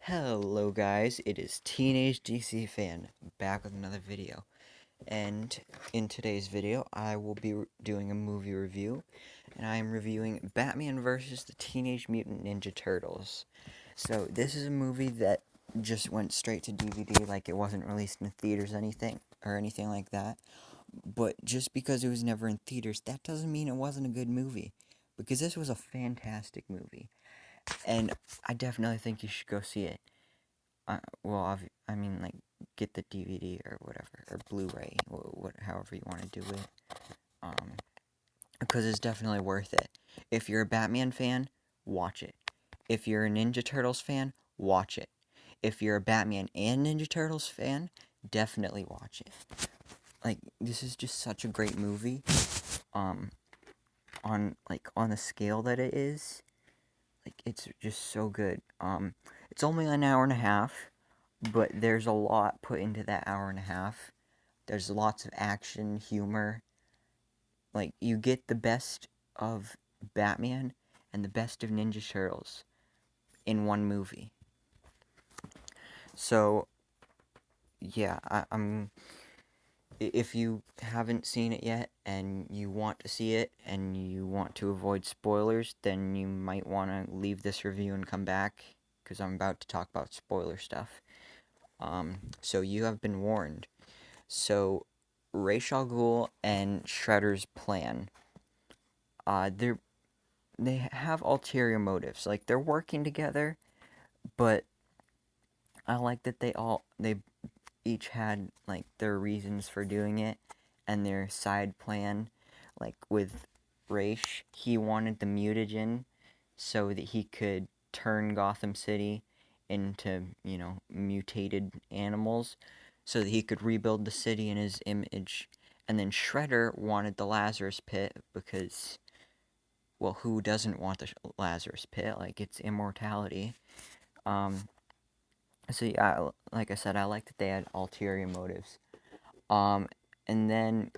Hello guys, it is Teenage DC Fan back with another video. And in today's video, I will be doing a movie review, and I am reviewing Batman vs. the Teenage Mutant Ninja Turtles. So this is a movie that just went straight to DVD, like it wasn't released in theaters anything like that. But just because it was never in theaters, that doesn't mean it wasn't a good movie, because this was a fantastic movie, and I definitely think you should go see it. I mean, like, get the DVD or whatever, or Blu-ray, however you want to do it. Um, because it's definitely worth it. If you're a Batman fan, watch it. If you're a Ninja Turtles fan, watch it. If you're a Batman and Ninja Turtles fan, definitely watch it. Like, this is just such a great movie. Um, on the scale that it is, like, it's just so good. It's only an hour and a half, but there's a lot put into that hour and a half. There's lots of action, humor. Like, you get the best of Batman and the best of Ninja Turtles in one movie. So, yeah, if you haven't seen it yet and you want to see it and you want to avoid spoilers, then you might want to leave this review and come back, because I'm about to talk about spoiler stuff. So you have been warned. So, Ra's al Ghul and Shredder's plan. They have ulterior motives. Like, they're working together, but I like that they each had like their reasons for doing it and their side plan. Like with Ra's, he wanted the mutagen so that he could turn Gotham City into, mutated animals so that he could rebuild the city in his image. And then Shredder wanted the Lazarus Pit because, well, who doesn't want the Lazarus Pit? Like, it's immortality. Um, so yeah, like I said, I like that they had ulterior motives. Um, and then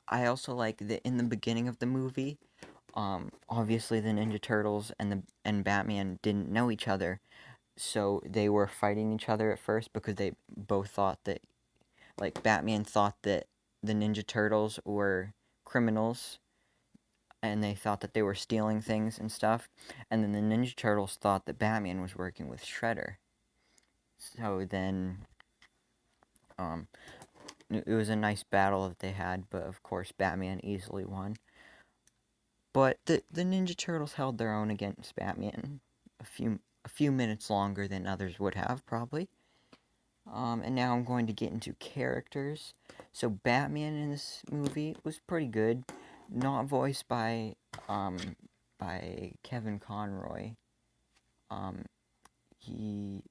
I also like that in the beginning of the movie, obviously the Ninja Turtles and Batman didn't know each other, so they were fighting each other at first because they both thought that, like, Batman thought that the Ninja Turtles were criminals, and they thought that they were stealing things and stuff, and then the Ninja Turtles thought that Batman was working with Shredder. So then, um, it was a nice battle that they had, but of course Batman easily won. But the Ninja Turtles held their own against Batman a few minutes longer than others would have, probably. And now I'm going to get into characters. So Batman in this movie was pretty good, not voiced um by Kevin Conroy. Um, he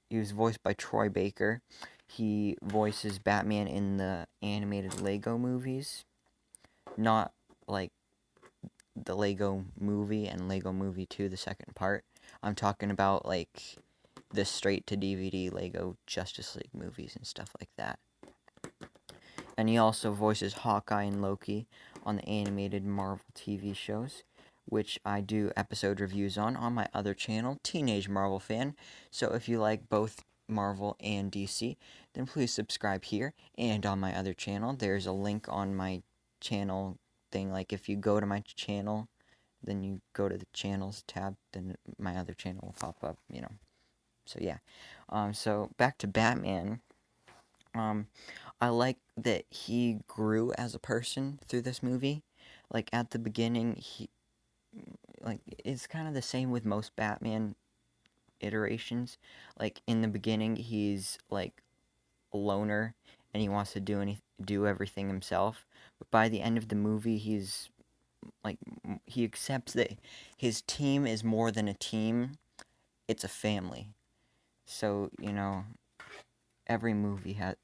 he was voiced by Troy Baker. He voices Batman in the animated Lego movies, not like the Lego Movie and Lego Movie 2, the second part. I'm talking about, like, the straight-to-DVD Lego Justice League movies and stuff like that. And he also voices Hawkeye and Loki on the animated Marvel TV shows, which I do episode reviews on my other channel, Teenage Marvel Fan. So if you like both Marvel and DC, then please subscribe here and on my other channel. There's a link on my channel thing. Like, if you go to my channel, then you go to the channels tab, then my other channel will pop up. So yeah. So back to Batman. Um, I like that he grew as a person through this movie. Like, at the beginning, it's kind of the same with most Batman iterations. Like, in the beginning, he's like a loner and he wants to do everything himself. But by the end of the movie, like he accepts that his team is more than a team, it's a family. So,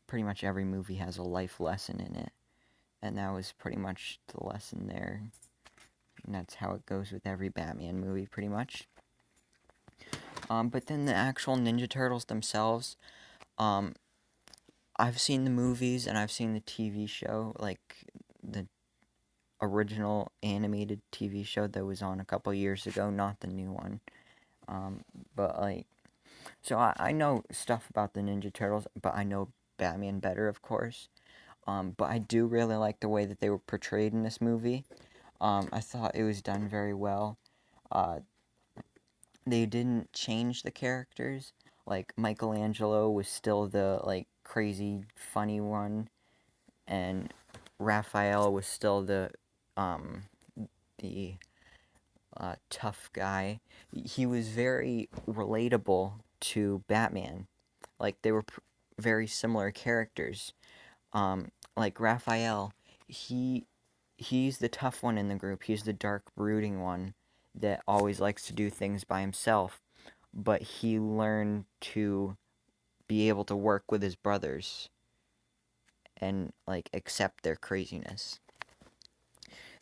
pretty much every movie has a life lesson in it, and that was pretty much the lesson there. And that's how it goes with every Batman movie, pretty much. But then the actual Ninja Turtles themselves, um, I've seen the movies and I've seen the TV show, like the original animated TV show that was on a couple years ago, not the new one. But, like, So I know stuff about the Ninja Turtles, but I know Batman better, of course. But I do really like the way that they were portrayed in this movie. I thought it was done very well. Uh, they didn't change the characters. Like Michelangelo was still the like crazy funny one, and Raphael was still um the tough guy. He was very relatable to Batman. Like they were very similar characters. Like Raphael, he he's the tough one in the group. He's the dark, brooding one that always likes to do things by himself. But he learned to be able to work with his brothers and like accept their craziness.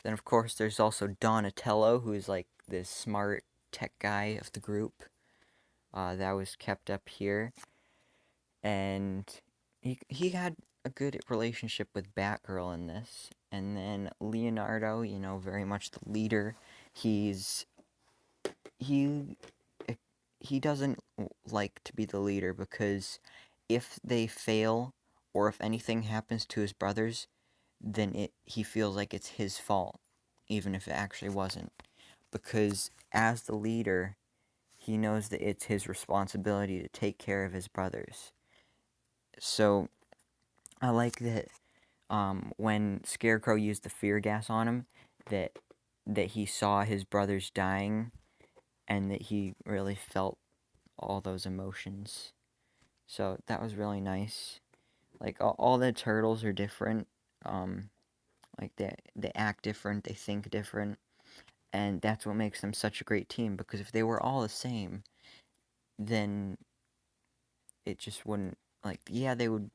Then of course there's also Donatello, who's like this smart tech guy of the group. That was kept up here, and he had a good relationship with Batgirl in this. And then Leonardo, very much the leader. He's he he doesn't like to be the leader because if they fail or if anything happens to his brothers, then he feels like it's his fault, even if it actually wasn't. Because as the leader, he knows that it's his responsibility to take care of his brothers. So I like that when Scarecrow used the fear gas on him, that he saw his brothers dying, and that he really felt all those emotions. So that was really nice. Like all the turtles are different. Um, like they act different, they think different, and that's what makes them such a great team. Because if they were all the same, then it just wouldn't, like, yeah, they would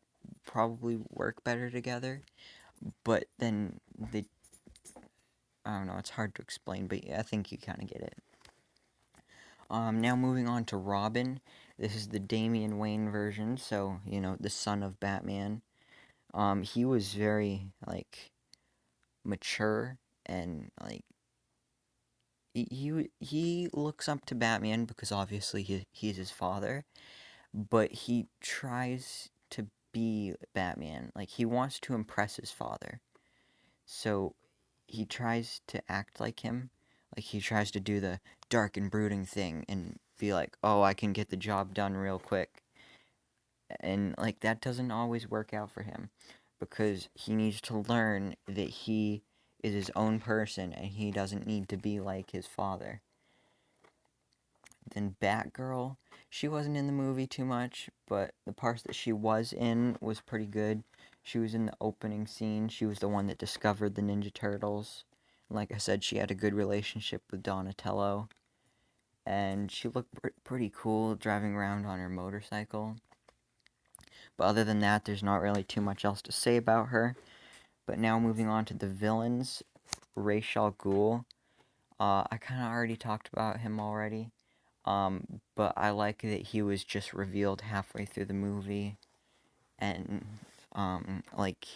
probably work better together, but then they, I don't know, it's hard to explain, but yeah, I think you kind of get it. Now moving on to Robin. This is the Damian Wayne version, so, the son of Batman. He was very, like, mature, and, like, he looks up to Batman because obviously he's his father, but he tries to be Batman. Like, he wants to impress his father. So he tries to act like him. Like, he tries to do the dark and brooding thing and be like, oh, I can get the job done real quick. And, like, that doesn't always work out for him because he needs to learn that he is his own person and he doesn't need to be like his father. Then Batgirl, she wasn't in the movie too much, but the parts that she was in was pretty good. She was in the opening scene. She was the one that discovered the Ninja Turtles. Like I said, she had a good relationship with Donatello. And she looked pretty cool driving around on her motorcycle. But other than that, there's not really too much else to say about her. But now moving on to the villains, Ra's al Ghul. I kind of already talked about him already. But I like that he was just revealed halfway through the movie, and like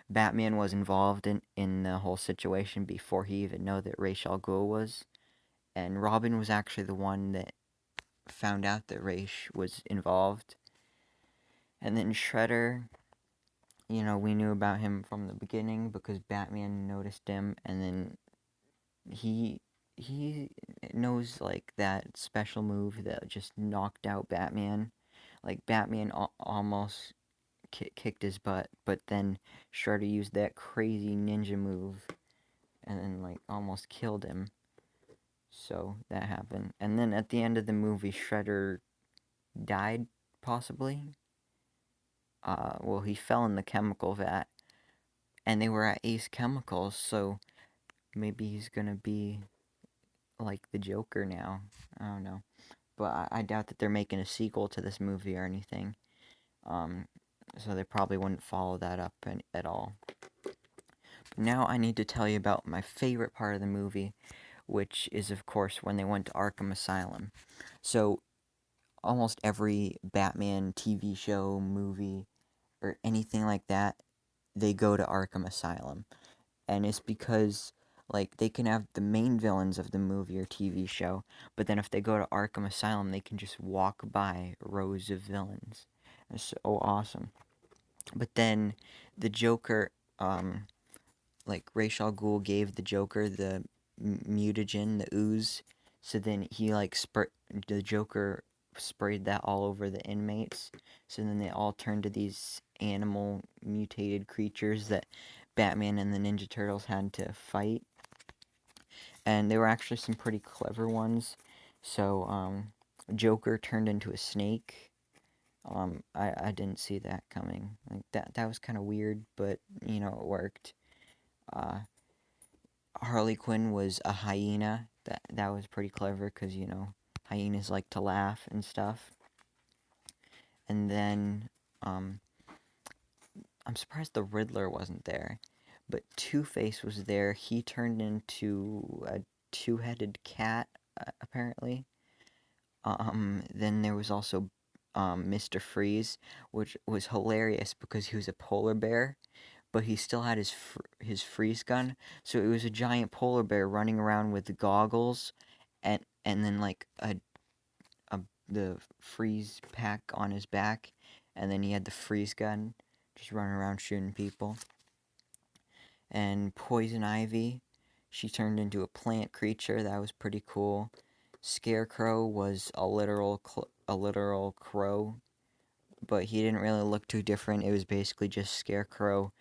Batman was involved in the whole situation before he even knew that Ra's al Ghul was, and Robin was actually the one that found out that Ra's was involved, and then Shredder. We knew about him from the beginning because Batman noticed him, and then he he knows like that special move that just knocked out Batman. Like Batman almost kicked his butt, but then Shredder used that crazy ninja move and then like almost killed him. So that happened. And then at the end of the movie, Shredder died, possibly. Well, he fell in the chemical vat, and they were at Ace Chemicals, so maybe he's gonna be like the Joker now. I don't know. But I doubt that they're making a sequel to this movie or anything. Um, so they probably wouldn't follow that up at all. Now I need to tell you about my favorite part of the movie, which is, of course, when they went to Arkham Asylum. So, almost every Batman TV show, movie, or anything like that, they go to Arkham Asylum. And it's because Like, they can have the main villains of the movie or TV show, but then if they go to Arkham Asylum, they can just walk by rows of villains. It's so awesome. But then the Joker, like, Ra's al Ghul gave the Joker the mutagen, the ooze, so then he, like, the Joker sprayed that all over the inmates, so then they all turned to these animal mutated creatures that Batman and the Ninja Turtles had to fight. And they were actually some pretty clever ones. So, Joker turned into a snake. I didn't see that coming. Like, that was kind of weird, but, you know, it worked. Uh, Harley Quinn was a hyena. That was pretty clever, because, you know, hyenas like to laugh and stuff. And then, I'm surprised the Riddler wasn't there. But Two-Face was there. He turned into a two-headed cat, apparently. Then there was also Mr. Freeze, which was hilarious because he was a polar bear, but he still had his freeze gun. So it was a giant polar bear running around with goggles, and then like a the freeze pack on his back, and then he had the freeze gun, just running around shooting people. And Poison Ivy, she turned into a plant creature. That was pretty cool. Scarecrow was a literal crow, but he didn't really look too different. It was basically just Scarecrow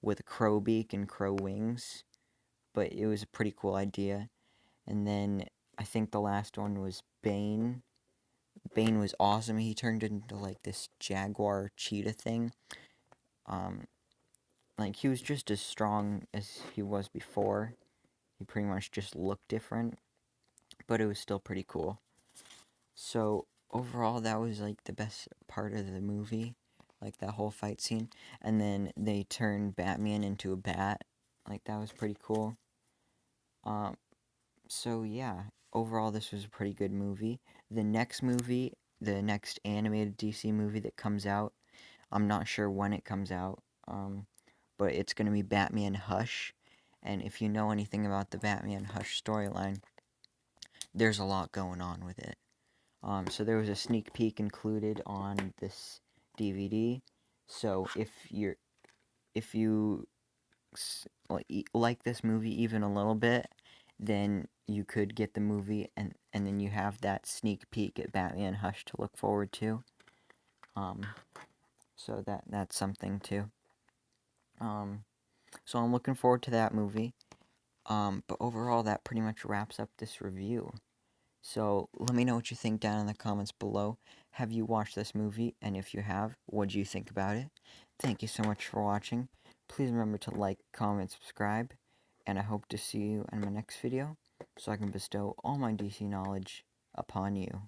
with a crow beak and crow wings, but it was a pretty cool idea. And then I think the last one was Bane. Bane was awesome. He turned into like this jaguar cheetah thing. Um, like, he was just as strong as he was before. He pretty much just looked different, but it was still pretty cool. So overall, that was like the best part of the movie, like that whole fight scene. And then they turned Batman into a bat. Like, that was pretty cool. Um, so yeah, overall, this was a pretty good movie. The next movie, the next animated DC movie that comes out, I'm not sure when it comes out, but it's gonna be Batman Hush. And if you know anything about the Batman Hush storyline, there's a lot going on with it. So there was a sneak peek included on this DVD. So if you like this movie even a little bit, then you could get the movie, and then you have that sneak peek at Batman Hush to look forward to. Um, so that's something too. So I'm looking forward to that movie. But overall, that pretty much wraps up this review. So let me know what you think down in the comments below. Have you watched this movie? And if you have, what do you think about it? Thank you so much for watching. Please remember to like, comment, subscribe. And I hope to see you in my next video, so I can bestow all my DC knowledge upon you.